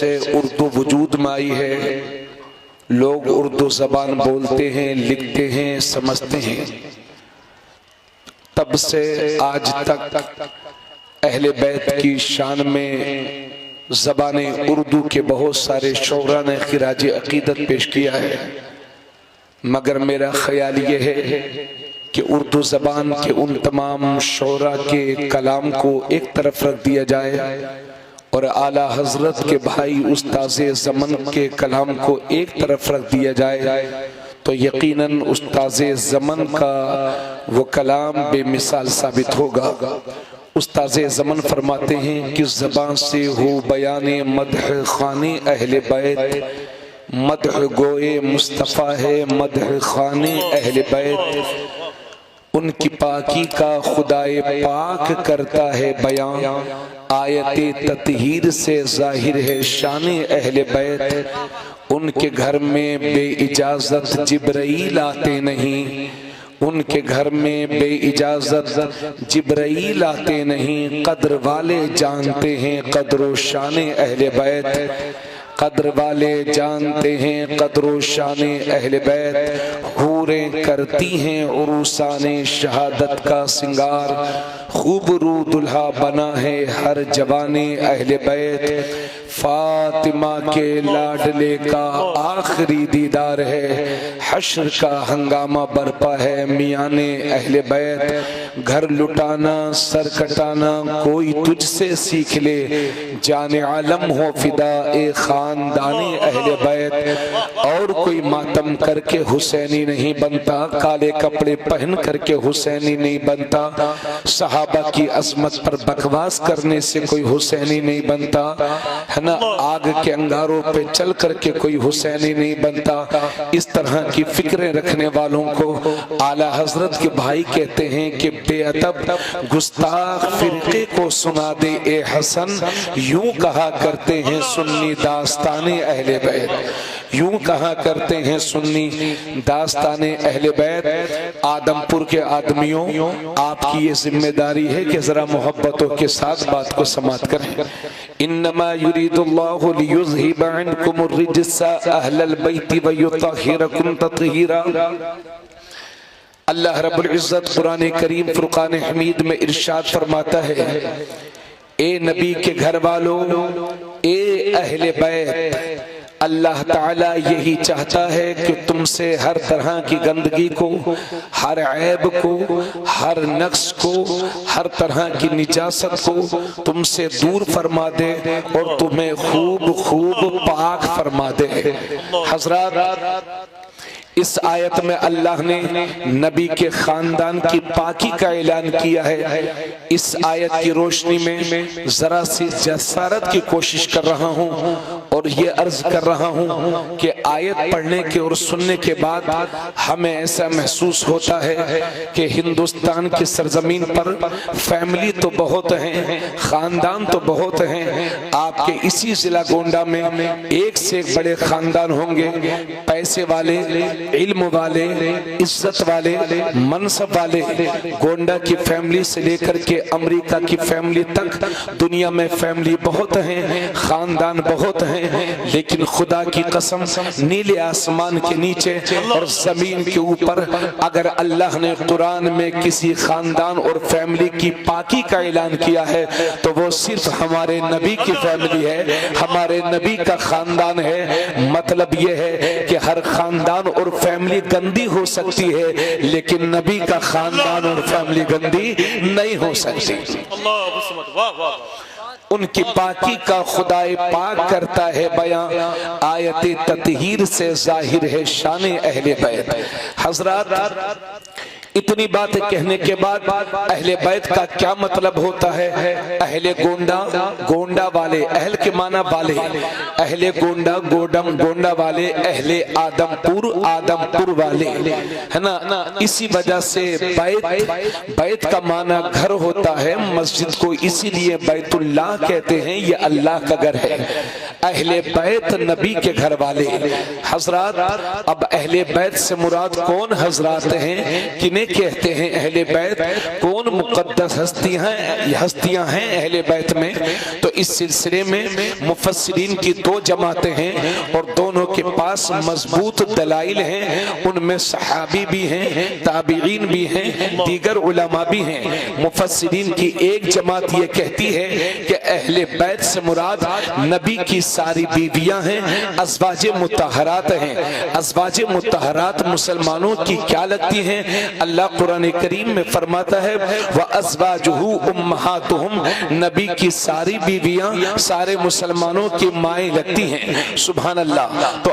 से उर्दू वजूद में आई है, लोग उर्दू जबान बोलते हैं, लिखते हैं, समझते हैं, तब से आज तक अहले बैत की शान में ज़बाने उर्दू के बहुत सारे शोरा ने खिराज अकीदत पेश किया है। मगर मेरा ख्याल ये है कि उर्दू ज़बान के उन तमाम शोरा के कलाम को एक तरफ रख दिया जाए और आला हजरत के भाई उस्ताज़े ज़मन के कलाम को एक तरफ रख दिया जाए, तो यकीनन उस्ताज़े ज़मन का वो कलाम बेमिसाल साबित होगा। उस्ताज़े ज़मन फरमाते हैं कि ज़बान से हो बयाने मदह खाने अहले बैत, मदह गोए मुस्तफ़ा है मदह खाने अहले बैत, उनकी पाकी का खुदाए पाक करता है बयां, आयते ततहीर से जाहिर है शान अहले बैत, उनके घर में बेइजाजत जिब्राईल आते नहीं, उनके घर में बेइजाजत जिब्राईल आते नहीं, कद्र वाले जानते हैं कद्र शान अहले बैत, कद्र वाले जानते हैं कद्र शान अहले बैत, हूरें करती हैं उरूसाने शहादत का सिंगार, खूब रू दुल्हा बना है हर जवाने अहले बैत, फातिमा के लाडले का आखिरी दीदार है, हश्र का हंगामा बरपा है मियाने अहले बैत, घर लुटाना सर कटाना कोई तुझसे सीख ले, जाने आलम हो फिदा ए खानदानी अहले बैत, और कोई मातम करके हुसैनी नहीं बनता, काले कपड़े पहन करके हुसैनी नहीं बनता, सहाबा की अजमत पर बकवास करने से कोई हुसैनी नहीं बनता है ना, आग के अंगारों पे चल करके कोई हुसैनी नहीं बनता। इस तरह की फिक्रें रखने वालों को आला हजरत के भाई कहते हैं कि बेअदब गुस्ताख फिरके को सुना दे ए हसन, यूं कहा करते हैं सुन्नी दास्ताने अहले बैत, यूं कहा करते हैं सुन्नी दास्ताने अहले बैत। आदमपुर के आदमियों, आपकी ये जिम्मेदारी है कि जरा मोहब्बतों के साथ बात को समाप्त करें। इन्नमा युरीदुल्लाहु लियुज़हिबा अन्कुमुर रिज्सा अहलल बैति व युतहिरकुम तत्हीरा। अल्लाह रब्बुल इज्जत कुरान करीम फुरकान हमीद में इरशाद फरमाता है, ए नबी के घर वालों, ए अहले बैत, अल्लाह ताला यही चाहता है कि तुमसे हर तरह की गंदगी को, हर ऐब को, हर नक्स को, हर तरह की निजासत को तुमसे दूर फरमा दे और तुम्हें खूब खूब पाक फरमा दे। हजरात, इस आयत में अल्लाह ने नबी के खानदान की पाकी का ऐलान किया है। इस आयत की रोशनी में जरा सी जसारत की कोशिश कर रहा हूँ और ये अर्ज कर रहा हूँ कि आयत पढ़ने के और सुनने के बाद हमें ऐसा महसूस होता है कि हिंदुस्तान की सरजमीन पर फैमिली तो बहुत हैं, खानदान तो बहुत हैं, आपके इसी जिला गोंडा में एक से एक बड़े खानदान होंगे, पैसे वाले, इल्म वाले, इज्जत वाले, मनसब वाले। गोंडा की फैमिली से लेकर के अमेरिका की फैमिली तक दुनिया में फैमिली बहुत हैं, खानदान बहुत हैं, लेकिन खुदा की कसम नीले आसमान के नीचे और जमीन के ऊपर अगर अल्लाह ने कुरान में किसी खानदान और फैमिली की पाकी का ऐलान किया है तो वो सिर्फ हमारे नबी की फैमिली है, हमारे नबी का खानदान है। मतलब ये है कि हर खानदान और फैमिली गंदी हो सकती है, लेकिन नबी का खानदान और फैमिली गंदी नहीं हो सकती। उनकी पाकी का खुदाए पाक करता है बयां, आयते ततहीर से जाहिर है शान अहले बैत। हजरात, इतनी बातें कहने के बाद अहले बैत का क्या मतलब होता है? अहले गोंडा, गोंडा वाले, अहल के माना वाले, अहले गोंडा, गोडम, गोंडा वाले, अहले आदमपुर, आदमपुर वाले, है ना। इसी वजह से बैत, बैत का माना घर होता है। मस्जिद को इसीलिए बैतुल्लाह कहते हैं, ये अल्लाह का घर है। अहले बैत नबी के घर वाले। हजरात, अब अहले बैत से मुराद कौन हजरात हैं, किन्हें कहते हैं अहले बैत, कौन मुकद्दस हस्तियां हैं अहले बैत में। तो इस सिलसिले में मुफस्सिरीन की दो जमातें हैं और दोनों के पास मजबूत दलाइल हैं। उनमें सहाबी भी हैं, ताबीईन भी हैं, दीगर उलमा भी हैं। मुफस्सिरीन की एक जमात ये कहती है कि अहले बैत से मुराद नबी की सारी बीवियां हैं, अज़वाजे मुत्तहरात हैं। अज़वाजे मुत्तहरात मुसलमानों की क्या लगती हैं? अल्लाह कुरान करीम में फरमाता है व अज़वाजुहु उम्महातुहुम, नबी की सारी बीवियां सारे मुसलमानों की माएँ लगती हैं। सुभान अल्लाह। तो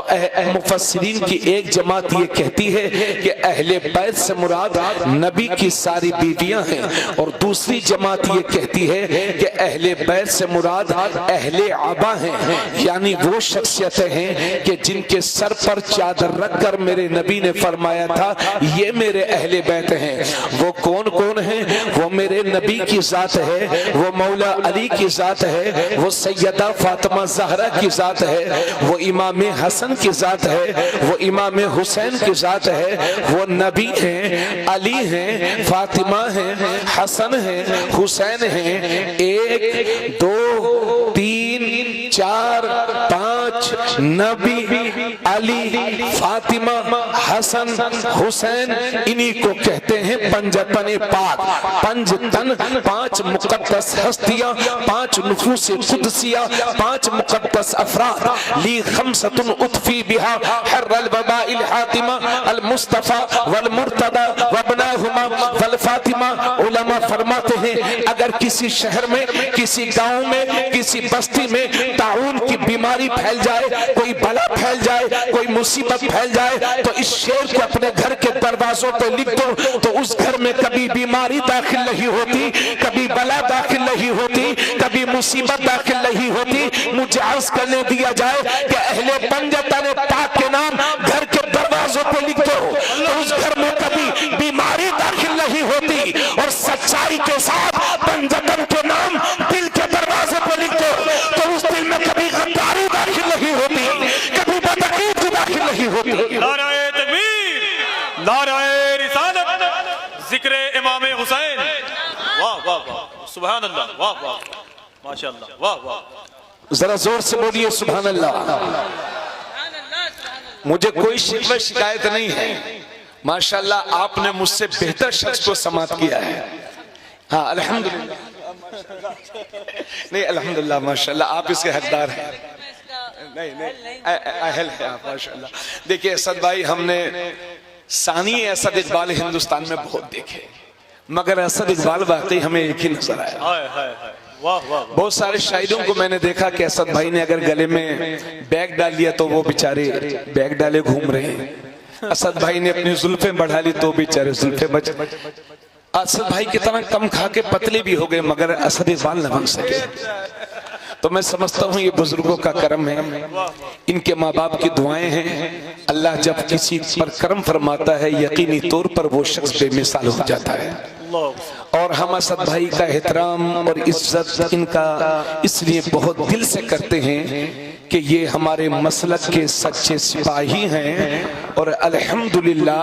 मुफस्सिरीन की एक जमात ये कहती है कि अहले बैत से मुराद नबी की सारी बीवियां हैं और दूसरी जमात ये कहती है कि अहले बैत से मुराद अहले आबा हैं, यानी वो शख्सियतें हैं कि जिनके सर पर चादर रखकर मेरे नबी ने फरमाया था ये मेरे अहले बैत हैं। वो कौन कौन हैं? वो मेरे नबी की जात है, वो मौला अली की जात है, वो सैयदा फातिमा ज़हरा की जात है, वो इमाम हसन की जात है, वो इमाम हुसैन की जात है। वो नबी हैं, अली हैं, फातिमा हैं, हसन हैं, हुसैन हैं। 1 2 3 4 5 नबी, अली, फातिमा, हसन, हुसैन, इन्हीं को कहते हैं पंजतन पाक। पंजतन 5 मुकद्दस हस्तियां, 5 नुफूस कुदसिया, 5 मुकद्दस अफराद। ली खमसतुन उतफी बिहा हर्रल वबाइल हातिमा अल मुस्तफा वल मुर्तदा वबनाहुमा वल फातिमा। उलमा फरमाते हैं अगर किसी शहर में, किसी गांव में, किसी बस्ती में ताउन की बीमारी फैल जाए, कोई बला फैल जाए, कोई मुसीबत फैल जाए, तो इस शेर को अपने घर के दरवाजों पे लिख दो, तो उस घर में कभी बीमारी दाखिल नहीं होती, कभी बला दाखिल नहीं होती, कभी मुसीबत दाखिल नहीं होती। मुझे अर्ज करने दिया जाए कि अहले पंजतन पाक के नाम घर के दरवाजों पे लिख दो, तो उस घर में कभी बीमारी दाखिल नहीं होती। और सच्चाई के साथ पंजतन के नाम दिल के दरवाजे पे लिख दो, तो उस दिल में कभी गद्दारी दाखिल नहीं होती, कभी बदअकीदगी दाखिल नहीं होती। नाराए तकबीर, नाराए रिसालत, जिक्र इमाम हुसैन। वाह वाह वाह, सुभान अल्लाह, वाह वाह, माशाअल्लाह, वाह वाह। जरा जोर से बोलिए सुभान अल्लाह। मुझे कोई शिकायत नहीं है, माशाअल्लाह आपने मुझसे बेहतर शख्स को समात किया है। हाँ अल्हम्दुलिल्लाह, नहीं अल्हम्दुलिल्लाह माशाअल्लाह आप इसके हकदार हैं। नहीं अहल है आप माशाअल्लाह। देखिए असद भाई, हमने सानी असद इकबाल हिंदुस्तान में बहुत देखे, मगर असद इकबाल वाकई हमें एक ही नजर आया। बहुत सारे शायरों को मैंने देखा कि असद भाई ने अगर गले में बैग डाल लिया तो वो बेचारे बैग डाले घूम रहे हैं। असद भाई ने अपनी जुल्फें बढ़ा ली तो बेचारे जुल्फें बच। असद भाई कितना कम खा के पतले भी हो गए, मगर असद इकबाल न बन सके। तो मैं समझता हूँ ये बुजुर्गों का करम है, इनके माँ बाप की दुआएं हैं। अल्लाह जब किसी पर करम फरमाता है यकीनी तौर पर वो शख्स बेमिसाल हो जाता है। और हम असद भाई का एहतराम और इज्जत इनका इसलिए बहुत दिल से करते हैं कि ये हमारे मसलक के सच्चे सिपाही हैं और अल्हम्दुलिल्लाह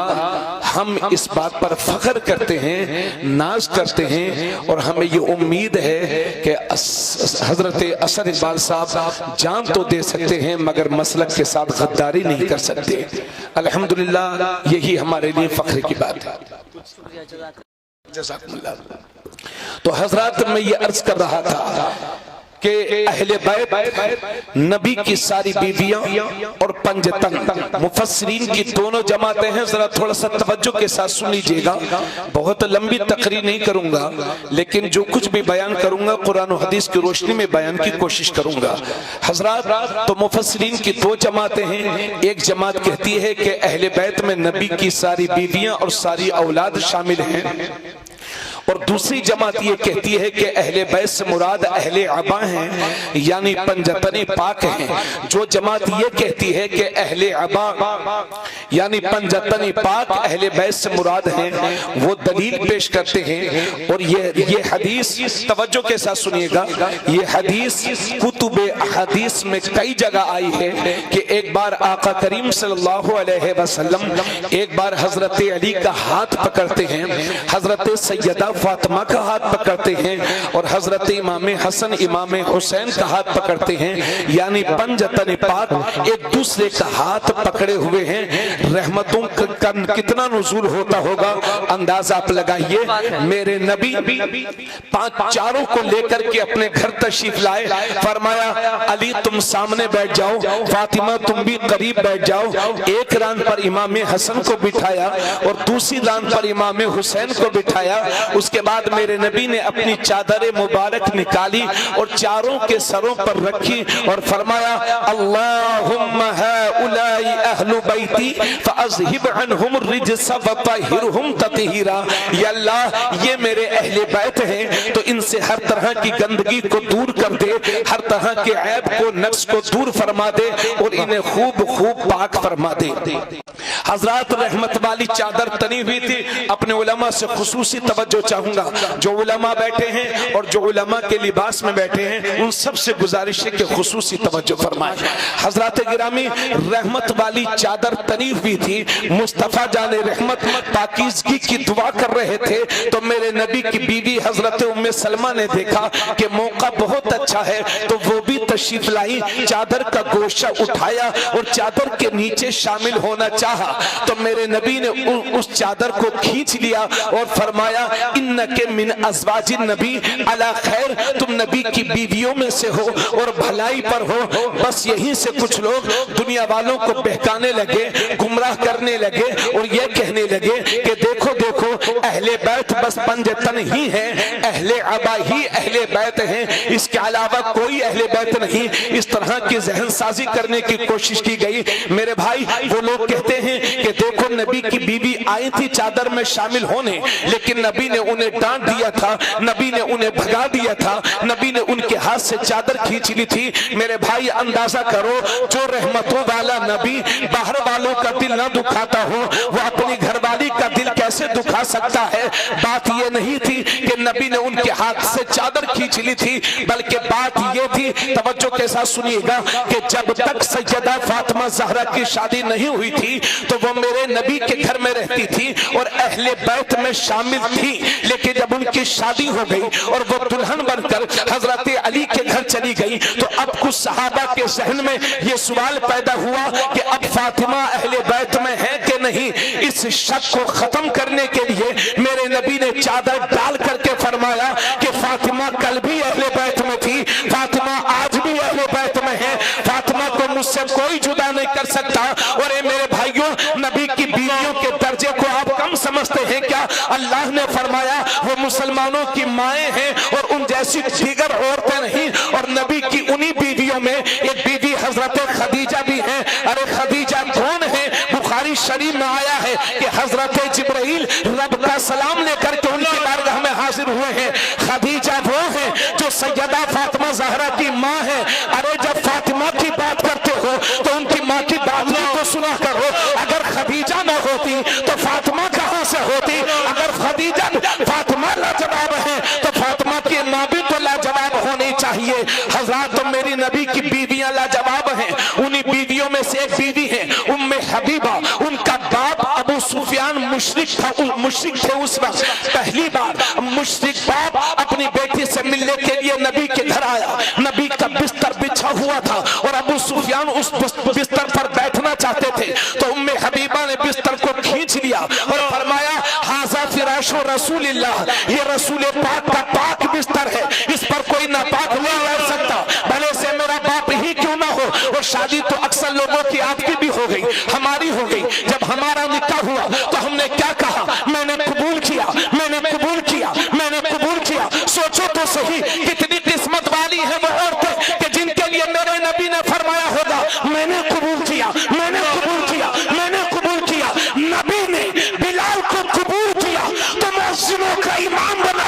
हम इस बात पर फख्र करते हैं, नाज करते हैं। और हमें ये उम्मीद है कि हजरत असद इकबाल साहब जान तो दे सकते हैं मगर मसलक के साथ गद्दारी नहीं कर सकते। अल्हम्दुलिल्लाह यही हमारे लिए फख्र की बात है। तो हजरत मैं ये अर्ज कर रहा था कि अहले बैत नबी की सारी बीवियां और पंजतन मुफस्सिरीन की दोनों जमातें हैं। जरा थोड़ा सा तवज्जो के साथ सुन लीजिएगा, बहुत लंबी तकरीर नहीं करूंगा, लेकिन जो कुछ भी बयान करूंगा कुरान और हदीस की रोशनी में बयान की कोशिश करूंगा। हजरत तो मुफस्सिरीन की दो जमातें हैं। एक जमात कहती है कि अहले बैत में नबी की सारी बीवियां और सारी औलाद शामिल हैं, और दूसरी जमात ये कहती है कि अहले बैत से मुराद अहले अबा हैं, यानी पंजतन पाक हैं। जो जमात ये कहती है कि अहले अबा यानी पंजतन पाक अहले बैत से मुराद हैं, वो दलील पेश करते हैं। और ये हदीस तवज्जो के साथ सुनिएगा, ये हदीस कुतुबे हदीस में कई जगह आई है कि एक बार आका करीम सल्लल्लाहु अलैहि वसल्लम एक बार हजरत अली का हाथ पकड़ते हैं, हजरत सैयदा फातिमा का हाथ पकड़ते हैं और हजरत इमाम हसन इमाम हुसैन का हाथ पकड़ते हैं, यानी पंजतन पाक एक दूसरे का हाथ पकड़े हुए हैं। रहमतों का कितना नुज़ूल होता होगा अंदाजा आप लगाइए। मेरे नबी चारों को लेकर के अपने घर तशरीफ लाए, फरमाया अली तुम सामने बैठ जाओ, फातिमा तुम भी करीब बैठ जाओ। एक रान पर इमाम हसन को बिठाया और दूसरी रान पर इमाम हुसैन को बिठाया। उसके बाद मेरे नबी ने अपनी चादर मुबारक निकाली और चारों के सरों पर रखी और फरमाया अल्लाहुम्मा हाउलाई अहलु बैती फअज़हिब अन्हुम रिज्स वतहिरहुम ततहीरा। या अल्लाह ये मेरे अहले बैत हैं तो इनसे हर तरह की गंदगी को दूर कर दे, हर तरह के ऐब को नक्स को दूर फरमा दे और इन्हें खूब खूब पाक फरमा दे। हजरात रहमत वाली चादर तनी हुई थी। अपने उलमा से खुसूसी तवज्जो चाहूंगा, जो उलमा बैठे हैं और जो उलमा के लिबास में बैठे हैं उन सब से गुजारिश है कि खुसूसी तवज्जो फरमाएं। हजरात गिरामी रहमत वाली चादर तनी हुई थी। मुस्तफा जाने रहमत पाकीज़गी की दुआ कर रहे थे तो मेरे नबी की बीवी हजरत उम्मे सलमा ने देखा कि मौका बहुत अच्छा है तो वो भी तशरीफ लाई, चादर का गोशा उठाया और चादर के नीचे शामिल होना चाहा तो मेरे नबी ने उस चादर को खींच लिया और फरमाया इन्नके मिन अज़वाजिन नबी अला खैर, तुम नबी की बीवियों में से हो और भलाई पर हो। बस यहीं से कुछ लोग दुनिया वालों को बहकाने लगे, गुमराह करने लगे और ये कहने लगे कि देखो देखो अहले बैत बस पंजतन ही है, अहले अबा ही अहले बैत हैं, इसके अलावा कोई अहले बैत नहीं। इस तरह की जहन साजी करने की कोशिश की गई। मेरे भाई वो लोग कहते हैं कि देखो नबी की बीवी आई थी चादर में शामिल होने, लेकिन नबी ने उन्हें डांट दिया था, नबी ने उन्हें भगा दिया था, नबी ने उनके हाथ से चादर खींच ली थी। मेरे भाई अंदाजा करो, जो रहमतों वाला नबी बाहर वालों का दिल न दुखाता हो वो अपनी घरवाली का दिल कैसे दुखा सकता है। बात ये नहीं थी कि नबी ने उनके हाथ से चादर खींच ली थी, बल्कि बात ये थी, तवज्जो के साथ सुनिएगा, कि जब तक सैयदा फातिमा ज़हरा की शादी नहीं हुई थी तो वो मेरे नबी के घर में रहती थी और अहले बैत में शामिल थी। लेकिन जब उनकी शादी हो गई और वो दुल्हन बनकर हजरत अली के घर चली गई तो अब कुछ सहाबा के जहन में ये सवाल पैदा हुआ कि अब फातिमा अहले बैत में है कि नहीं। इस शक को खत्म करने के लिए मेरे नबी ने चादर डाल करके फरमाया कि फातिमा कल भी अहले बैत में थी, फातिमा आज भी अहले बैत में है, फातिमा को मुझसे कोई जुदा नहीं कर सकता। और ये मेरे भाइयों, नबी की बीवियों के दर्जे को आप कम समझते हैं क्या? अल्लाह ने फरमाया वो मुसलमानों की माएँ हैं और उन जैसी दीगर औरतें नहीं। और नबी की उन्हीं बीवियों में एक बीवी हजरत खदीजा भी है। अरे खदीजा कौन है? बुखारी शरीफ में आया है कि हजरत जिब्राइल रब का सलाम लेकर के उनकी बारगाह में हाजिर हुए हैं। खदीजा वो है जो सैयदा फातिमा ज़हरा की माँ है। अरे जब फातिमा की बात करते हो तो उनकी माँ की बात भी तो सुना करो। अगर खदीजा न होती तो फातिमा कहाँ से होती? अगर खदीजा फातिमा लाजवाब है तो फातिमा की माँ भी तो लाजवाब होनी चाहिए। हज़रात, तो मेरी नबी की बीवियां लाजवाब हैं। उन्हीं बीवियों में से एक बीवी है उम्मे हबीबा। उनका बाप अबू सुफियान मुशरिक था, मुशरिक थे उस वक्त। पहली बार मुशरिक बाप अपनी बेटी से मिलने के लिए नबी के घर आया। नबी का बिस्तर बिछा हुआ था और अबू सुफियान उस बिस्तर पर बैठना चाहते थे तो उम्मे हबीबा ने बिस्तर को खींच लिया और फरमाया हाज़ा फिराशो रसूलिल्लाह, ये रसूल पाक का पाक बिस्तर है, इस पर कोई नापाक नहीं बैठ सकता, भले से मेरा बाप ही क्यों ना हो। और शादी तो अक्सर लोगों की आपकी भी हो गई, हमारी हो गई। जब हमारा निकाह हुआ तो हमने क्या कहा? मैंने कबूल किया, मैंने कबूल किया, मैंने कबूल किया। सोचो तो सही कितनी किस्मत वाली है वो औरतें कि जिनके लिए मेरे नबी ने फरमाया होगा मैंने कबूल किया, मैंने कबूल किया, मैंने कबूल किया। नबी ने बिलाल को कबूल किया तो मुअज्जिनों का इमाम बना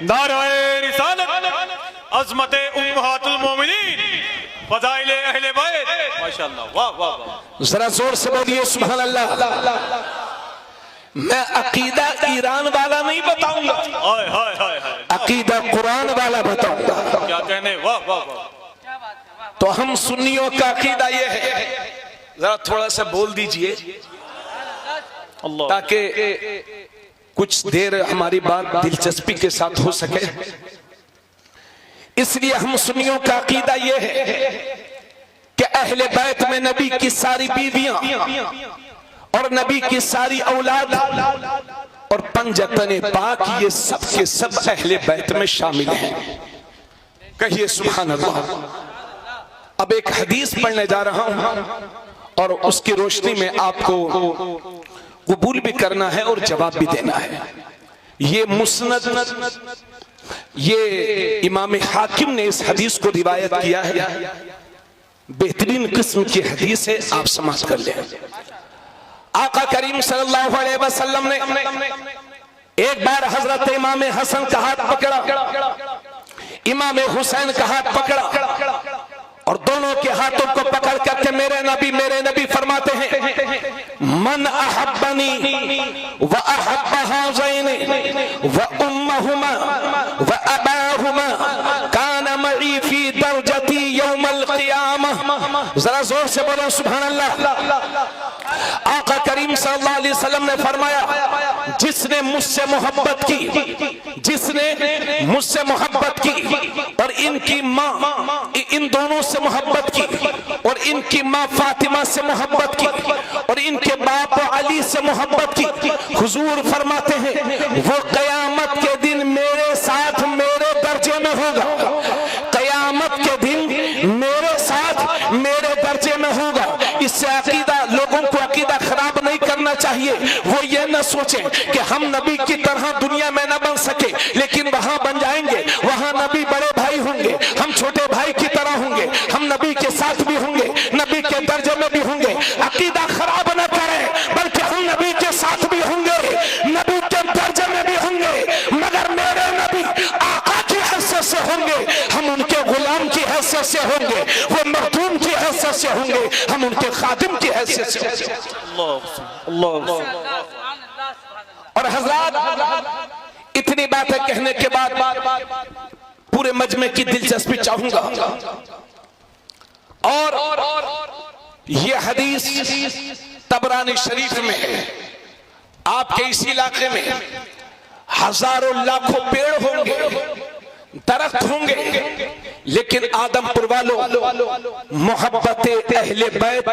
नाराए रिसालत, अज़मते उम्महातुल मोमिनीन, फज़ाइले अहले बैत। माशाअल्लाह, वाह वाह वाह। जरा जोर से बोलिए सुभान अल्लाह। मैं अकीदा ईरान वाला नहीं बताऊंगा, हाय हाय हाय हाय, अकीदा कुरान वाला बताऊंगा। क्या कहने, वाह वाह वाह। तो हम सुन्नियों का अकीदा ये है, जरा थोड़ा सा बोल दीजिए अल्लाह, ताकि कुछ देर हमारी बात दिलचस्पी के साथ हो सके। इसलिए हम सुन्नियों का अकीदा ये है कि अहले बैत में नबी की सारी बीवियां और नबी की सारी औलाद और पंजतने पाक, ये सब के सब अहले बैत में शामिल हैं। कहिए सुभान अल्लाह। अब एक हदीस पढ़ने जा रहा हूं और उसकी रोशनी में आपको कबूल भी करना है और जवाब भी देना है। ये मुस्नद, ये इमाम हाकिम ने इस हदीस को रिवायत किया है, बेहतरीन किस्म की हदीस है, आप समाप्त कर लें। आका करीम सल्लल्लाहु अलैहि वसल्लम ने एक बार हजरत इमाम हसन का हाथ पकड़ा, इमाम हुसैन का हाथ पकड़ा और दोनों के हाथों को पकड़ करके मेरे नबी फरमाते हैं, मन अहब्बनी व अहब्ब हाज़ैन व उम्महुमा व अबाहुमा कान मई फी दरजती यौमल क़ियामह। जरा जोर से बोलो सुभान अल्लाह। आका करीम सल्लल्लाहु अलैहि वसल्लम ने फरमाया, जिसने मुझसे मोहब्बत की, जिसने मुझसे मोहब्बत की और इनकी माँ, इन दोनों से मोहब्बत की और इनकी माँ फातिमा से मोहब्बत की और इनके बाप अली से मोहब्बत की, हुजूर फरमाते हैं वो कयामत के दिन मेरे साथ मेरे दर्जे में होगा, कयामत के दिन मेरे साथ मेरे दर्जे में होगा। इससे अकीदा, लोगों को अकीदा खराब नहीं करना चाहिए। वो ये न सोचें कि हम नबी की तरह दुनिया में न बन सके, लेकिन वहां बन जाएंगे, वहां नबी बड़े भाई होंगे, हम छोटे भाई की तरह होंगे, हम नबी के साथ भी होंगे, नबी के दर्जे में भी होंगे। अकीदा खराब न करें, बल्कि हम नबी के साथ भी होंगे, नबी के दर्जे में भी होंगे, मगर मेरे नबी आका की हैसियत से होंगे, हम उनके गुलाम की हैसियत से होंगे, वो मखदूम की हैसियत से होंगे, हम उनके खादिम की हैसियत से होंगे। और हज़रात, इतनी बातें कहने के बाद पूरे मजमे की दिलचस्पी चाहूंगा। और ये हदीस तबरानी शरीफ में है। आपके इस इलाके में हजारों लाखों पेड़ होंगे, दरख्त होंगे, लेकिन आदमपुर वालों, मोहब्बत अहले बैत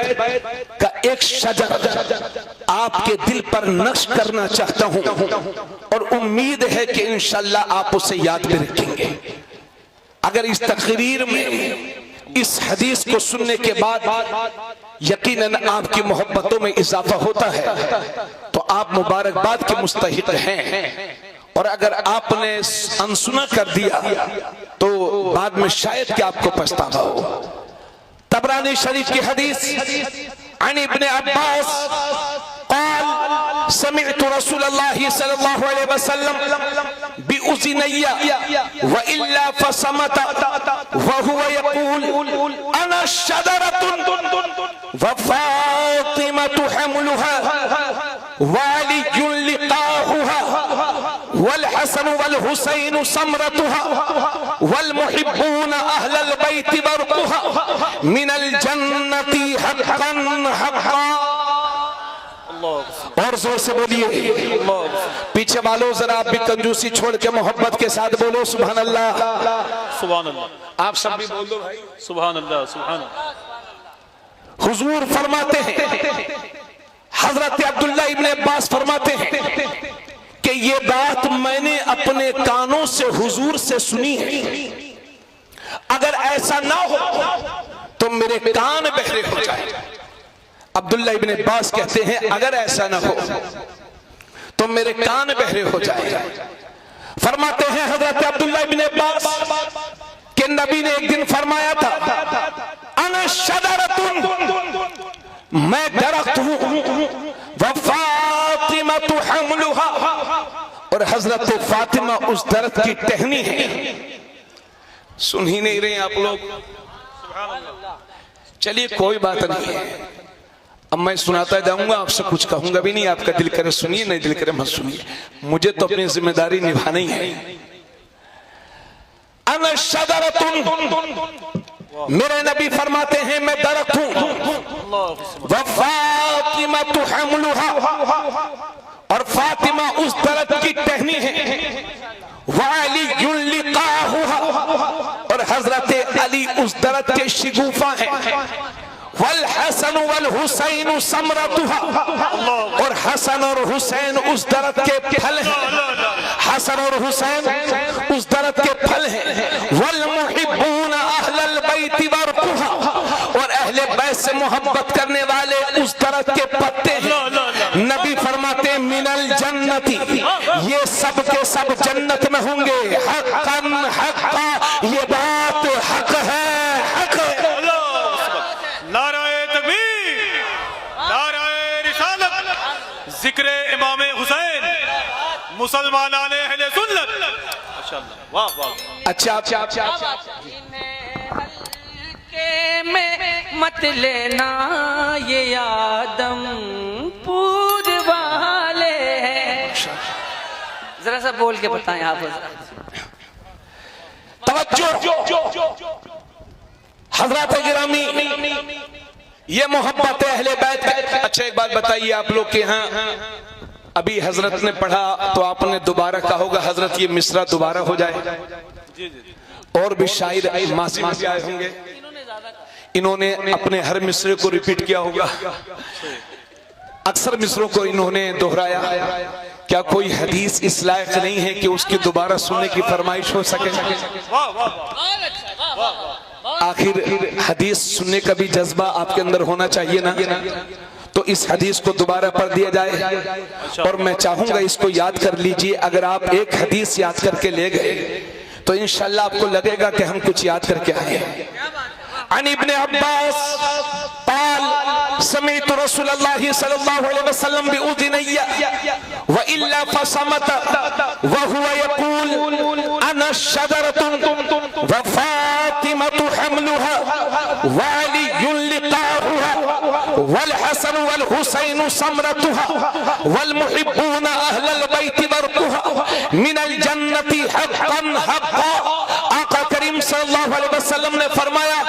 का एक शजर आपके दिल पर नक्श करना चाहता हूं और उम्मीद है कि इंशाअल्लाह आप उसे याद भी रखेंगे। अगर इस तकरीर में इस हदीस को सुनने के बाद यकीनन आपकी मोहब्बतों में इजाफा होता है तो आप मुबारकबाद के मुस्तहिक हैं। और अगर आपने अनसुना कर दिया तो बाद में शायद कि आपको पछतावा हो। तबरानी शरीफ की हदीस, अन इब्ने अब्बास क़ाल समिअतु रसूलल्लाहि सल्लल्लाहु अलैहि वसल्लम बिउज़नैया व इल्ला फसमत व हुवा यक़ूल अना शजरतुन व फातिमतु हम्लुहा व अलियुन लिक़ाहुहा वल हसन वल हुसैन समरतुहा वल मुहिब्बून अहलल बैत बरकुहा मिनल जन्नति हक़्क़न हक़्क़ा। और जोर से बोलिए। पीछे वालों जरा आप भी कंजूसी छोड़ के मोहब्बत के साथ बोलो सुभान अल्लाह, सुभान अल्लाह। आप सब भी बोल दो भाई, सुभान अल्लाह, सुभान अल्लाह। हुजूर फरमाते हैं, हजरत अब्दुल्ला इब्ने अब्बास फरमाते हैं कि ये बात मैंने अपने कानों से हुजूर से सुनी है। अगर ऐसा ना हो तो मेरे कान बहरे हो जाए। अब्दुल्ला इब्ने अब्बास कहते हैं अगर ऐसा ना हो तो मेरे कान बहरे हो जाए। फरमाते हैं हजरत अब्दुल्ला इब्ने अब्बास कि नबी ने एक दिन फरमाया था, अना शजरतुन, मैं दरख्त हूं, व फातिमा हम्लुहा, और हजरत फातिमा उस दर्द की टहनी है। सुन ही नहीं रहे आप लोग। चलिए कोई बात नहीं है, अब मैं सुनाता जाऊंगा, आपसे कुछ कहूंगा भी नहीं। आपका दिल करे सुनिए, नहीं दिल करे मत सुनिए, मुझे तो अपनी जिम्मेदारी निभानी है। अना शजरतुन, मेरे नबी फरमाते हैं मैं दरख्त हूं। व फातिमा हमलुहा, और फातिमा उस दरख्त की टहनी है। वालियुन लिकाहुहा, और हजरत अली उस दरख्त के शिगुफा है। वल हसन वल हुसैन समरतुहा, और हसन और हुसैन उस दरख्त के फल हैं। हसन और हुसैन उस दरख्त के फल हैं। वल मुहिब्बून अहलल बैत वरकुहा, और अहले बैत से मोहब्बत करने वाले उस दरख्त के पत्ते हैं। नबी फरमाते मिनल जन्नती, ये सब के सब जन्नत में होंगे। हक़्क़न हक़्क़ा, ये बात हक है, हक है। नाराए तकबीर, नाराए रिसालत, जिक्र इमामे हुसैन, मुसलमानाने अहले सुन्नत। माशाअल्लाह, वाह वाह। अच्छा में मत लेना ये आदम पूर वाले हैं। जरा सा बोल के बताएं आप। तवज्जो हजरत गिरामी, ये मोहब्बत अहले बैत। अच्छा एक बात बताइए, आप लोग के यहाँ अभी हजरत ने पढ़ा तो आपने दोबारा कहा होगा हजरत ये मिसरा दोबारा हो जाए। और भी शायद मासी में भी आए होंगे, इन्होंने अपने हर मिसरे को रिपीट किया होगा। अक्सर मिसरों को इन्होंने दोहराया। क्या कोई हदीस इस लायक नहीं है कि उसकी दोबारा सुनने की फरमाइश हो सके? आखिर हदीस सुनने का भी जज्बा आपके अंदर होना चाहिए ना। तो इस हदीस को दोबारा पढ़ दिया जाए। और मैं चाहूंगा इसको याद कर लीजिए। अगर आप एक हदीस याद करके ले गए तो इंशाल्लाह आपको लगेगा कि हम कुछ याद करके आए। अन इब्न अब्बास क़ाल समीअतु रसूलल्लाह सल्लल्लाहु अलैहि वसल्लम बिउज़नैया व इल्ला फसमत व हुवा यक़ूल अना शजरतुन व फातिमतु हमलुहा व अलियुन लिकाहुहा वल हसन वल हुसैन समरतुहा वल मुहिब्बून अहलल बैत वरकुहा मिनल जन्नति हक़्क़न हक़्क़ा। आका करीम सल्लल्लाहु अलैहि वसल्लम ने फरमाया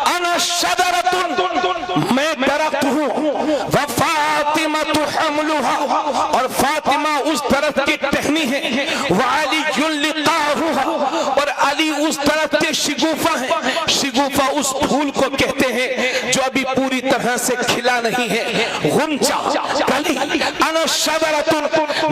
अना शजरतुन, मैं दरख्त हूँ। व फातिमतु हमलुहा, और फातिमा उस दरख्त की टहनी है। व अलियुन लिकाहुहा, और अली उस दरख्त के शिगुफा है। शिगुफा उस फूल को कहते हैं जो अभी पूरी तरह से खिला नहीं है, गुंचा कली। अना शजरतुन,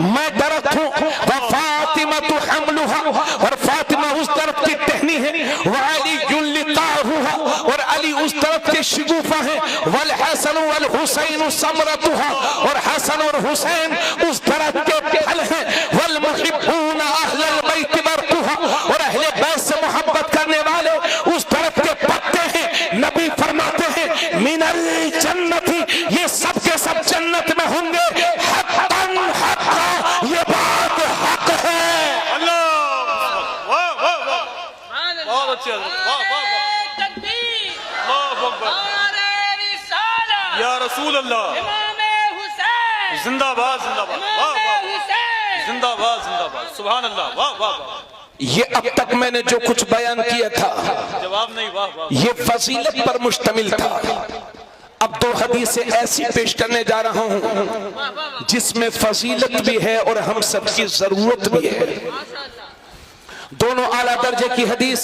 मैं दरख्त हूँ। व फातिमतु हमलुहा, और फातिमा उस दरख्त की टहनी है। व अलियुन लिकाहुहा, और अली उस तरफ के शिगुफा है। वल हसन वल हुसैन समरतुहा, और हसन और हुसैन उस तरफ के फल हैं। वल मुहिब्बून अहलल बैत वरकुहा, और अहले बैत से मोहब्बत करने वाले उस तरफ के पत्ते हैं। नबी फरमाते हैं मिनल जन्नती, ये सब के सब जन्नत में होंगे। हक़्क़न हक़्क़ा, ये बात हक है। अल्लाह, वाह वाह वाह, बहुत अच्छे। वाह वाह वाह, या रसूल अल्लाह, जिंदाबाद जिंदाबाद, वाह वाह, जिंदाबाद जिंदाबाद, सुभान अल्लाह, वाह वाह वाह। ये अब तक मैंने जो कुछ बयान किया था जवाब नहीं, वाह वाह। ये फजीलत पर मुश्तमिल था। अब दो हदीसें ऐसी पेश करने जा रहा हूं जिसमें फजीलत भी है और हम सबकी जरूरत भी है। दोनों आला दर्जे की हदीस।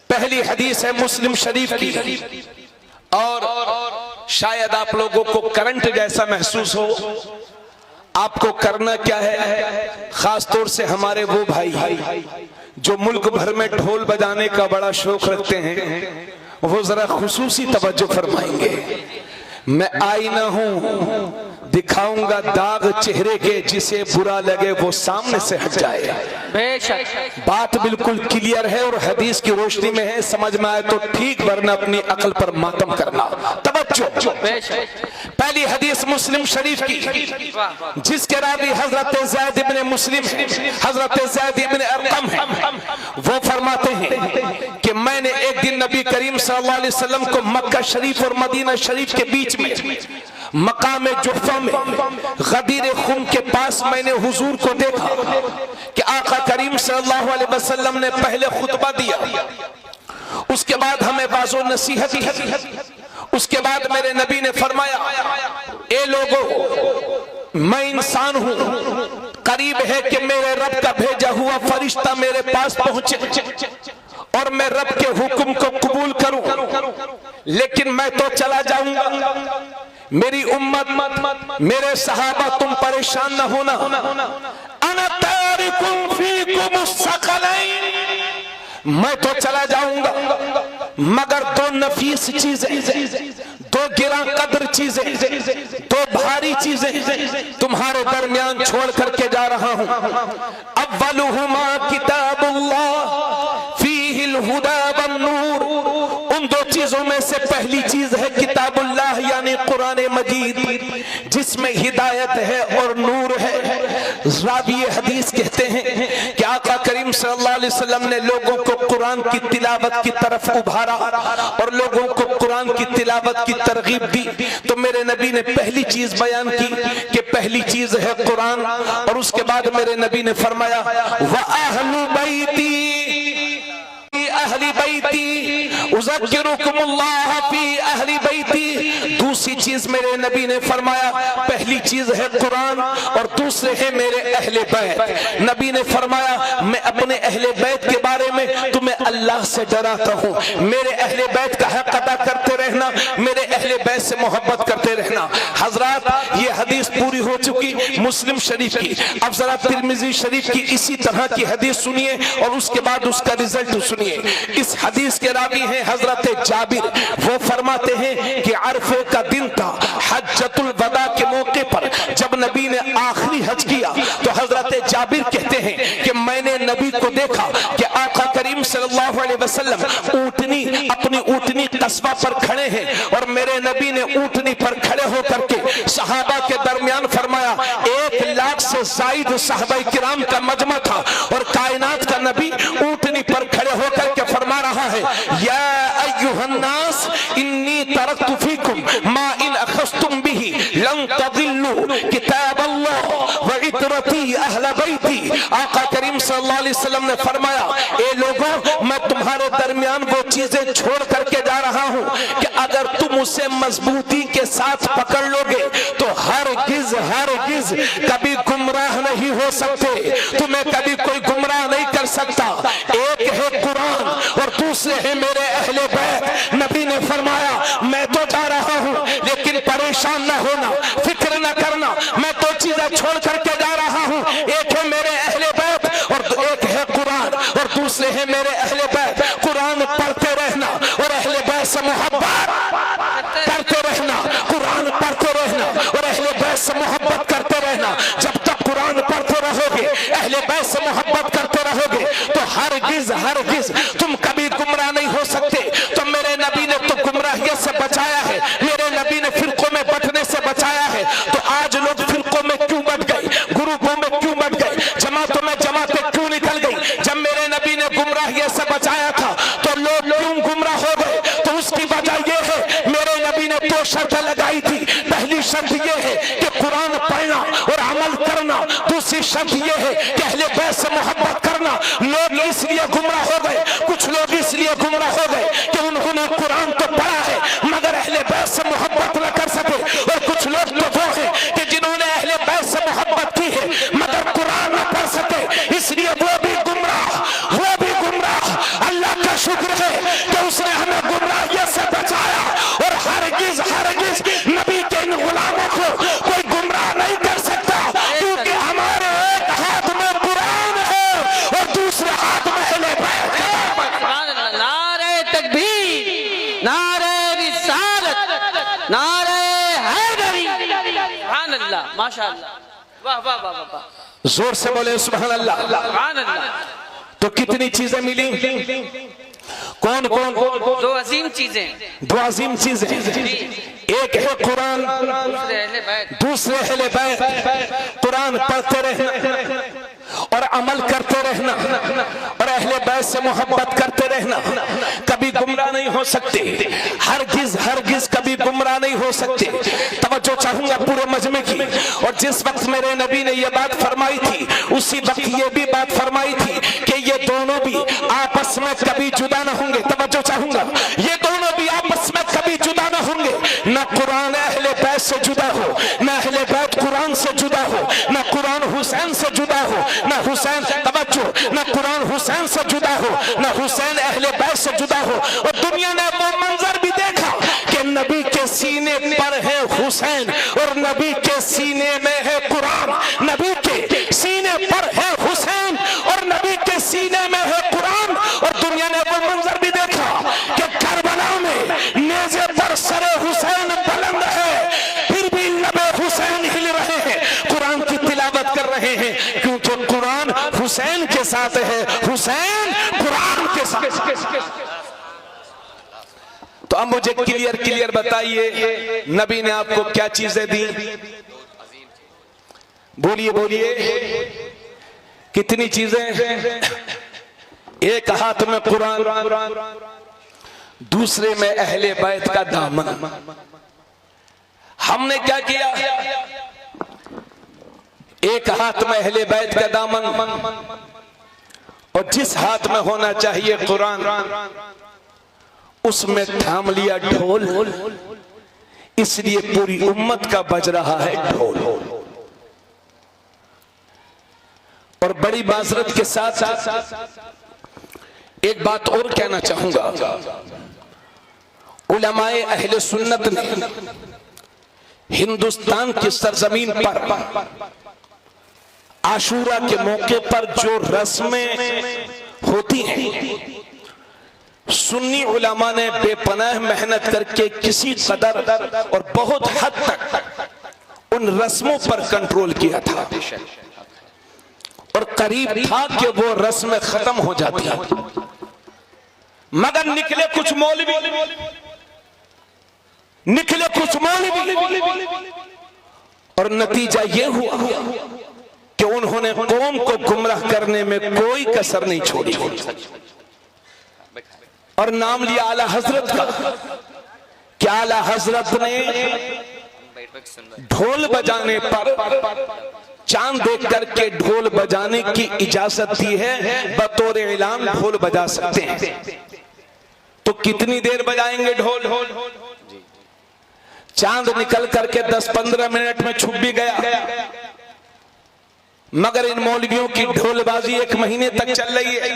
पहली हदीस है मुस्लिम शरीफ की, और शायद आप लोगों को करंट जैसा महसूस हो। आपको करना क्या है, खास तौर से हमारे वो भाई जो मुल्क भर में ढोल बजाने का बड़ा शौक रखते हैं, वो जरा खुसूसी तवज्जो फरमाएंगे। मैं आईना हूं, दिखाऊंगा दाग चेहरे के, जिसे बुरा लगे वो सामने से हट जाए। बेशक बात बिल्कुल क्लियर है और हदीस की रोशनी में है। समझ में आए तो ठीक, वरना अपनी अकल पर मातम करना। तवज्जो तवज्जो। बेशक। पहली हदीस मुस्लिम शरीफ की, जिसके रावी हजरत ज़ैद इब्न मुस्लिम है, हजरत ज़ैद इब्न अरकम है। वो फरमाते हैं कि मैंने एक दिन नबी करीम सल्लल्लाहु अलैहि वसल्लम को मक्का शरीफ और मदीना शरीफ के बीच में मकाम जुफ़ा में गदीर खुम के पास मैंने हुजूर को देखा कि आका करीम सल्लल्लाहु अलैहि वसल्लम ने पहले खुतबा दिया, उसके बाद हमें बाज़ो नसीहत की, उसके बाद मेरे नबी ने फरमाया, ए लोगों, मैं इंसान हूं, करीब है कि मेरे रब का भेजा हुआ फरिश्ता मेरे पास पहुंचे और मैं रब के हुक्म को कबूल करूं, लेकिन मैं तो चला जाऊंगा। मेरी उम्मत, मेरे सहाबा, तुम परेशान न होना। अना तारिकुम फीकुम सक़लैन, मैं तो चला जाऊंगा, मगर दो नफीस चीजें, दो गिरा कदर चीजें, दो भारी चीजें तुम्हारे दरमियान छोड़ करके जा रहा हूं। अव्वलुहुमा किताबुल्लाह फीहिल हुदा वन नूर, उन दो चीजों में से पहली चीज है किताबुल्लाह यानी कुरान मजीद, जिसमें हिदायत है और नूर है। रावी हदीस कहते हैं कि आका करीम सल्लल्लाहु अलैहि वसल्लम ने लोगों को कुरान की तिलावत की तरफ उभारा और लोगों को कुरान की तिलावत की तरगीब दी। तो मेरे नबी ने पहली चीज बयान की कि पहली चीज है कुरान, और उसके बाद मेरे नबी ने फरमाया व अहलु बैती अहली बैती उज़क्किरुकुमुल्लाह फी अहली बैती। दूसरी चीज मेरे नबी ने फरमाया, पहली चीज है कुरान और दूसरे है मेरे अहले बैत। नबी ने फरमाया, मैं अपने अहले बैत के बारे में तुम्हें अल्लाह से डराता हूँ, मेरे अहले बैत का हक अदा करते रहना, मेरे अहले बैत से मोहब्बत करते रहना। हजरात, ये हदीस पूरी हो चुकी मुस्लिम शरीफ की। अब जरा तिरमिजी शरीफ की इसी तरह की हदीस सुनिए और उसके बाद उसका रिजल्ट सुनिए। इस हदीस के रावी हैं हजरत जाबिर। वो फरमाते हैं कि अरफे का दिन था, हज्जतुल वदा के मौके पर जब नबी ने आखिरी हज किया, तो हजरत जाबिर कहते हैं कि मैंने नबी को देखा कि आका करीम सल्लल्लाहु अलैहि वसल्लम ऊँटनी, अपनी ऊँटनी कस्बा पर खड़े हैं और मेरे नबी ने ऊँटनी पर खड़े होकर के सहाबा के दरमियान फरमाया। 1 लाख से ज़ायद सहाबा किराम का मजमा था और कायनात का नबी ऊँटनी पर खड़े होकर के फरमा रहा है, या अय्युहन्नास इन्नी तरक्तु फीकुम मा इन अखज़्तुम बिही लन तदिल्लु किताबल्लाह व इतरती अहल बैती। आका करीम सल्लल्लाहु अलैहि वसल्लम ने फरमाया, ए लोगों, मैं तुम्हारे दरमियान वो चीजें छोड़ करके जा रहा हूँ कि अगर तुम उसे मजबूती के साथ पकड़ लोगे तो हरगिज कभी गुमराह नहीं हो सकते, तुम्हें कभी कोई गुमराह नहीं कर सकता। एक है कुरान और दूसरे है मेरे अहले बैत। नबी ने फरमाया, मैं तो जा रहा हूँ लेकिन परेशान न होना, फिक्र न करना, मैं तो चीजें छोड़ करके जा रहा हूँ। एक है मेरे अहले बैत और एक है कुरान और दूसरे है मेरे अहले बैत। कुरान पढ़ते रहना और अहले बैत से मोहब्बत करते रहना, कुरान पढ़ते रहना और अहले बैत से मोहब्बत करते रहना। जब तक कुरान पढ़ते रहोगे, अहले बैत से मोहब्बत करते रहोगे, तो हरगिज तुम कभी गुमराह नहीं हो सकते। तो मेरे नबी ने तो गुमराहियत से बचाया है, मेरे नबी ने फिरकों में बंटने से बचाया है। तो आज लोग फिरकों में क्यों बंट गए, ग्रुपों में क्यों बंट गए, जमातों में जमातें क्यों निकल गई? जब मेरे नबी ने गुमराहियत से बचाया था तो लोग क्यों गुमराह हो गए? तो उसकी वजह यह है, मेरे नबी ने 2 शर्तें लगाई थी। पहली शर्त यह है कि कुरान पढ़ना और अमल करना, दूसरी शर्त यह है कि अहले बैत से मोहब्बत करना। लोग इसलिए गुमराह हो गए, कुछ लोग इसलिए गुमराह हो गए कि उन्होंने कुरान तो पढ़ा है मगर अहले बैत से मोहब्बत न कर सके, और कुछ लोग तो वो है कि जिन्होंने अहले बैत से मोहब्बत की है मगर कुरान न पढ़ सके, इसलिए वो भी गुमराह। अल्लाह का शुक्र है कि उसने हमें गुमराहियत से बचाया और हरगिज नबी के इन गुलामों को कोई गुमराह नहीं कर सकता, क्योंकि हमारे एक हाथ में कुरान है और दूसरे हाथ में अहले बैत। नारे तकबीर, नारे रिसालत, नारे हैदरी, सुभान अल्लाह, माशाअल्लाह, वाह वाह वाह वाह। जोर से बोले सुभान अल्लाह। सुभान अल्लाह। तो कितनी चीजें मिली? कौन? 2 अजीम चीजें। 2 अजीम चीजें। एक है कुरान, दूसरे अहले बैत। कुरान पढ़ते रहना और अमल करते रहना और अहले बैत से मोहब्बत करते रहना, कभी गुमराह नहीं हो सकते, हरगिज कभी गुमराह नहीं हो सकते। तवज्जो चाहूंगा पूरे मजमे की। और जिस वक्त मेरे नबी ने यह बात फरमाई थी, उसी वक्त ये भी बात फरमाई थी कि ये दोनों भी आपस में कभी जुदा न होंगे। तवज्जो चाहूंगा, ये दोनों भी आपस में कभी जुदा न होंगे। न कुरान अहले बैत से जुदा हो, न अहले बैत कुरान से जुदा हो, न कुरान हुसैन से जुदा हो, न हुसैन, तवज्जो, न कुरान हुसैन से जुदा हो, न हुसैन अहले बैत से जुदा हो। और दुनिया ने वो मंजर भी देखा कि नबी के सीने पर है हुसैन और नबी के सीने में है कुरान। नबी के सीने पर है हुसैन और नबी के सीने में है कुरान। और दुनिया ने वो मंजर भी देखा कि करबला में नेज़े पर सरे हुसैन बुलंद है, फिर भी लबे हुसैन हिल रहे हैं, कुरान की तिलावत कर रहे हैं, क्योंकि कुरान हुसैन के साथ है, हुसैन कुरान के साथ। तो अब मुझे क्लियर बताइए, नबी ने आपको क्या चीजें दी? बोलिए कितनी चीजें? एक हाथ में कुरान, दूसरे में अहले बैत का दामन। हमने क्या किया? एक हाथ में अहले बैत का दामन और जिस हाथ में होना चाहिए कुरान, उसमें थाम लिया ढोल। इसलिए पूरी उम्मत का बज रहा है ढोल। और बड़ी माजरत के साथ एक बात और कहना चाहूंगा, उलमाए अहले सुन्नत ने हिंदुस्तान की सरजमीन पर आशूरा के मौके पर जो रस्में होती हैं, सुन्नी उलमा ने बेपनाह मेहनत करके किसी कदर और बहुत हद तक उन रस्मों पर कंट्रोल किया था और करीब था कि वो रस्में खत्म हो जाती, मगर निकले कुछ मौलवी और नतीजा ये हुआ कि उन्होंने कौम को गुमराह करने में कोई कसर नहीं छोड़ी और नाम लिया आला हजरत का। क्या आला हजरत ने ढोल बजाने पर चांद देख करके ढोल बजाने की इजाजत दी है, बतौर ऐलान ढोल बजा सकते हैं। तो कितनी देर बजाएंगे ढोल? चांद निकल करके 10-15 मिनट में छुप भी गया, मगर इन मौलवियों की ढोलबाजी 1 महीने तक चल रही है।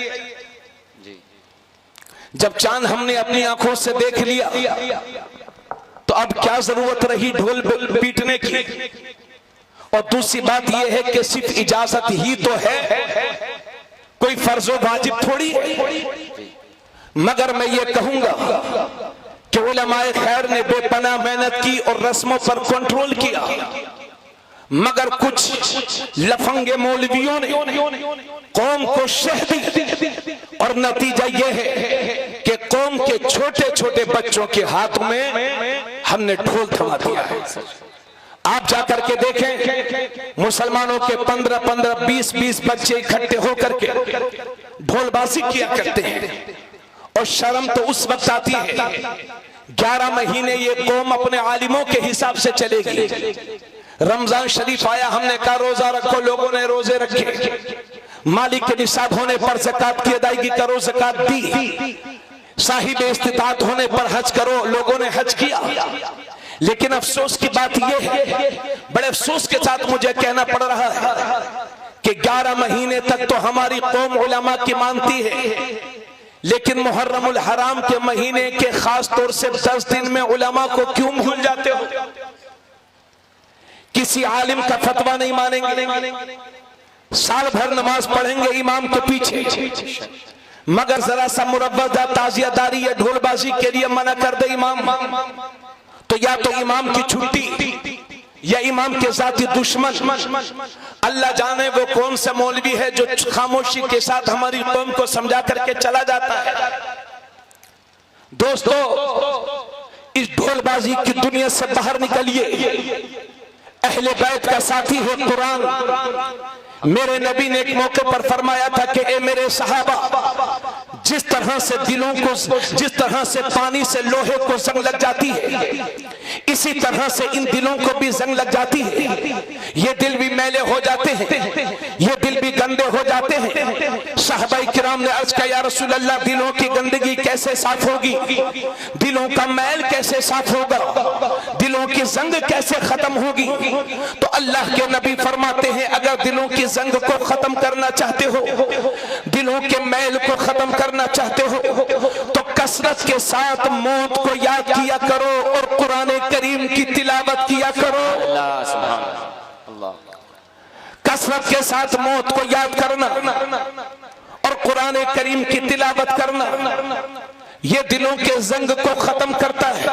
जब चांद हमने अपनी आंखों से देख लिया तो अब क्या जरूरत रही ढोल पीटने की? और दूसरी बात यह है कि सिर्फ इजाजत ही तो है, कोई फर्जो वाजिब थोड़ी है। मगर मैं ये कहूंगा कि उलमाए खैर ने बेपनाह मेहनत की और रस्मों पर कंट्रोल किया, मगर कुछ लफंगे मौलवियों ने कौम को शह दी और नतीजा यह है कि कौम के छोटे छोटे बच्चों के हाथ में हमने ढोल थमा दिया है। आप जाकर के देखें, मुसलमानों के 15-15, 20-20 बच्चे इकट्ठे होकर के ढोलबाजी किया करते हैं और शर्म तो उस वक्त आती है 11 महीने ये कौम अपने आलिमों के हिसाब से चलेगी। रमजान शरीफ आया, हमने कहा रोजा रखो, लोगों ने रोजे रखे। मालिक के निसाब होने पर ज़कात की अदायगी करो, ज़कात दी। साहिब इस्तिताअत होने पर हज करो, लोगों ने हज किया। लेकिन अफसोस की बात यह है, बड़े अफसोस के साथ मुझे कहना पड़ रहा है कि 11 महीने तक तो हमारी कौम उलमा की मानती है, लेकिन मुहर्रमुल हराम के महीने के खास तौर से 10 दिन में उलमा को क्यों भूल जाते हो? किसी आलिम का फतवा नहीं मानेंगे, साल भर नमाज पढ़ेंगे इमाम के पीछे, मगर जरा सा मुरव्वजा ताजियादारी या ढोलबाजी के लिए मना कर दे इमाम, तो या तो इमाम की छुट्टी या इमाम के साथी दुश्मन। अल्लाह जाने वो कौन सा मौलवी है जो खामोशी के साथ हमारी कौम को समझा करके चला जाता है। दोस्तों, इस ढोलबाजी की दुनिया से बाहर निकलिए। अहले बैत का साथी है कुरान। मेरे नबी ने एक मौके पर फरमाया था कि ए मेरे सहाबा, जिस तरह से दिलों को, जिस तरह से पानी से लोहे को जंग लग जाती है, इसी तरह से इन दिलों को भी जंग लग जाती है। ये दिल भी मैले हो जाते हैं, ये दिल भी गंदे हो जाते हैं। सहाबाई किराम ने अर्ज किया, या रसूल अल्लाह, दिलों की गंदगी कैसे साफ होगी? दिलों का मैल कैसे साफ होगा? दिलों की जंग कैसे खत्म होगी? तो अल्लाह के नबी फरमाते हैं, अगर दिलों की जंग को खत्म करना चाहते हो, दिलों के मैल को खत्म करना चाहते हो, तो कसरत के साथ मौत को याद किया करो और कुरान करीम की तिलावत किया करो। अल्लाह सुभान अल्लाह। कसरत के साथ मौत को याद करना और कुरान करीम की तिलावत करना, यह दिलों के जंग को खत्म करता है,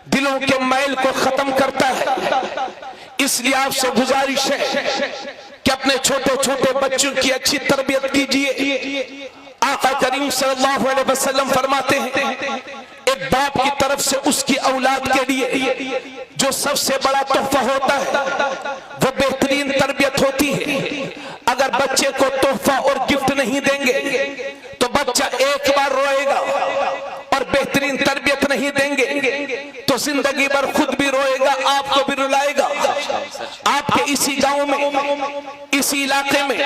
दिलों के मैल को खत्म करता है। इसलिए आपसे गुजारिश है कि अपने छोटे छोटे बच्चों की अच्छी तरबियत कीजिए। आका करीम सल्लल्लाहु अलैहि वसल्लम फरमाते हैं, एक बाप की तरफ से उसकी औलाद के लिए जो सबसे बड़ा तोहफा होता है वो बेहतरीन तरबियत होती है। अगर बच्चे को तोहफा और गिफ्ट नहीं देंगे तो बच्चा एक बार रोएगा, और बेहतरीन तरबियत नहीं देंगे तो जिंदगी भर खुद भी रोएगा, आपको भी रुलाएगा। आपके इसी गांव में, इसी इलाके में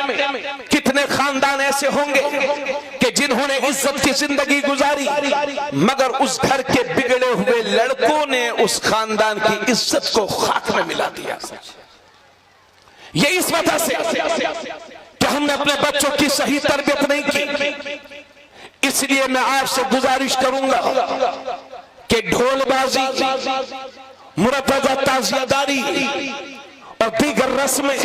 कितने खानदान ऐसे होंगे कि जिन्होंने इज्जत की जिंदगी गुजारी, मगर उस घर के बिगड़े हुए लड़कों ने उस खानदान की इज्जत को खाक में मिला दिया। ये इस वजह से कि हमने अपने बच्चों की सही तरबियत नहीं की। इसलिए मैं आपसे गुजारिश करूंगा कि ढोलबाजी, मुरतजा ताजियादारी और दीगर रस्में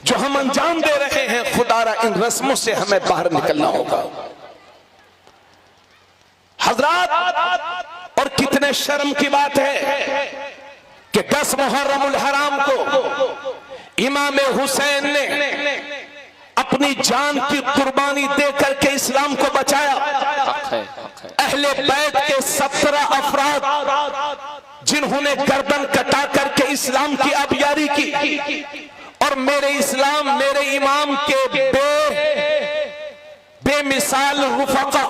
जो हम अंजाम दे रहे हैं, खुदारा इन रस्मों से हमें बाहर निकलना होगा। हजरात, और कितने शर्म की बात है कि 10 मुहर्रमुल हराम को इमाम हुसैन ने अपनी जान की कुर्बानी देकर के इस्लाम को बचाया। अहले बैत के 17 अफराद जिन्होंने गर्दन कटा करके इस्लाम की आबियारी की, और मेरे इस्लाम, मेरे इमाम के बेमिसाल रुफका,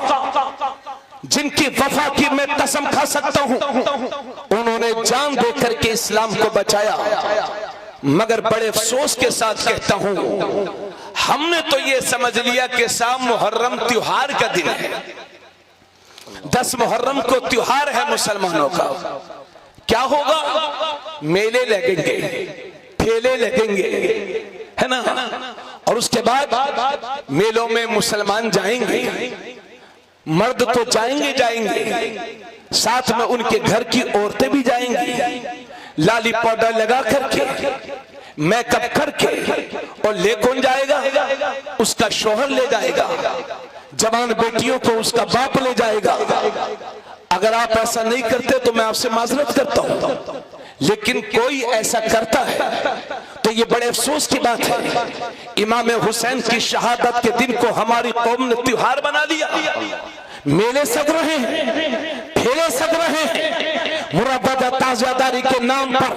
जिनकी वफा की मैं कसम खा सकता हूं, उन्होंने जान देकर के इस्लाम को बचाया। मगर बड़े अफसोस के साथ कहता हूं, हमने तो ये समझ लिया कि शाम मुहर्रम त्योहार का दिन है, 10 मुहर्रम को त्योहार है मुसलमानों का। क्या होगा? मेले लगेंगे, ठेले लगेंगे, है ना, और उसके बाद मेलों में मुसलमान जाएंगे, मर्द तो जाएंगे, साथ में उनके घर की औरतें भी जाएंगी, लाली पाउडर लगा करके, मेकअप करके, और ले कौन जाएगा? उसका शौहर ले जाएगा, जवान बेटियों को उसका बाप ले जाएगा। अगर आप ऐसा नहीं करते तो मैं आपसे माजरत करता हूं, लेकिन कोई ऐसा करता है तो ये बड़े अफसोस की बात है। इमाम हुसैन की शहादत के दिन को हमारी कौम ने त्योहार बना लिया। मेले सज रहे हैं, ठेले सज रहे हैं, मुरतजा ताजियादारी के नाम पर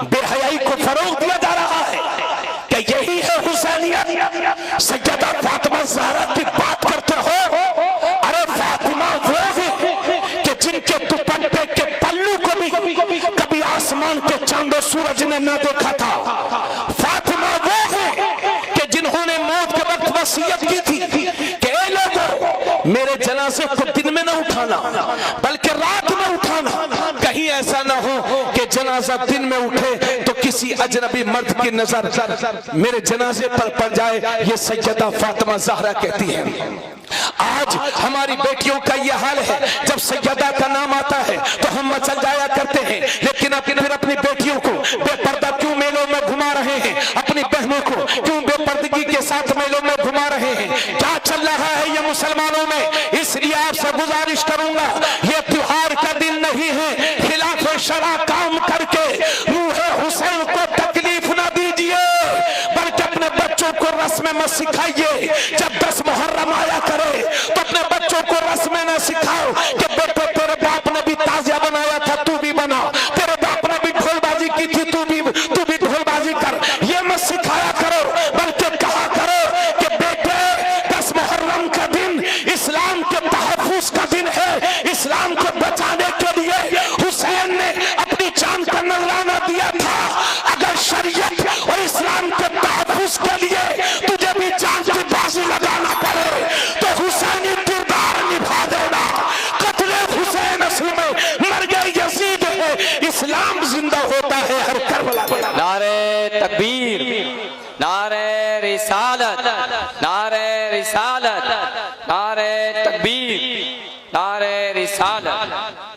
बेहयाई को फरोग दिया जा रहा है। कि यही है हुसैनियत? सैयदा फातिमा ज़हरा की बात करते हो? अरे फातिमा वो है कि जिनके दुपट्टे के पल्लू को भी कभी आसमान के चांद सूरज ने न देखा था। फातिमा वो है कि जिन्होंने मौत के वक्त वसीयत की थी कि ए लोगों, मेरे जनाजे को दिन में न उठाना बल्कि रात में उठाना, कहीं ऐसा ना हो कि जनाजा दिन में उठे तो किसी अजनबी मर्द की नजर मेरे जनाजे पर पड़ जाए। ये सैयदा फातिमा ज़हरा कहती है। आज हमारी बेटियों का ये हाल है, जब सैयदा का नाम आता है तो हम मचल जाया करते हैं, लेकिन फिर अपनी बेटियों को बेपर्दा क्यों मेलों में घुमा रहे हैं? अपनी बहनों को क्यों बेपर्दगी के साथ मेलों में घुमा रहे हैं? क्या चल रहा है ये मुसलमानों में? इसलिए आपसे गुजारिश करूंगा, ये त्योहार का दिन नहीं है। खिलाफ शरा काम करके रूहे हुसैन को तकलीफ ना दीजिए, बल्कि अपने बच्चों को रस्में मत सिखाइए। जब 10 मुहर्रम आया करे तो अपने बच्चों को रस्में न सिखाओ कि बेटे तेरे बाप ने भी ताजिया बनाया था, तू भी बना। तेरे बाप ने भी ढोलबाजी की थी, तू भी ढोलबाजी कर। ये मत सिखाया करो, बल्कि कहा करो कि बेटे 10 मुहर्रम का दिन इस्लाम के तहफ़्फ़ुज़ का दिन है। इस्लाम को बचाने के लिए हुसैन ने अपनी जान का नजराना दिया था। अगर शरीयत और इस्लाम के तहफ़्फ़ुज़ के लिए तुझे भी जान की बाजी लगाना पड़े तो हुसैनी किरदार निभा देना। कत्ले हुसैन असल में मर गए यजीद है, इस्लाम जिंदा होता है हर करबला में। नारे तकबीर, नारे रिसालत, नारे रिसालत, नारे तकबीर, नारे रिसालत।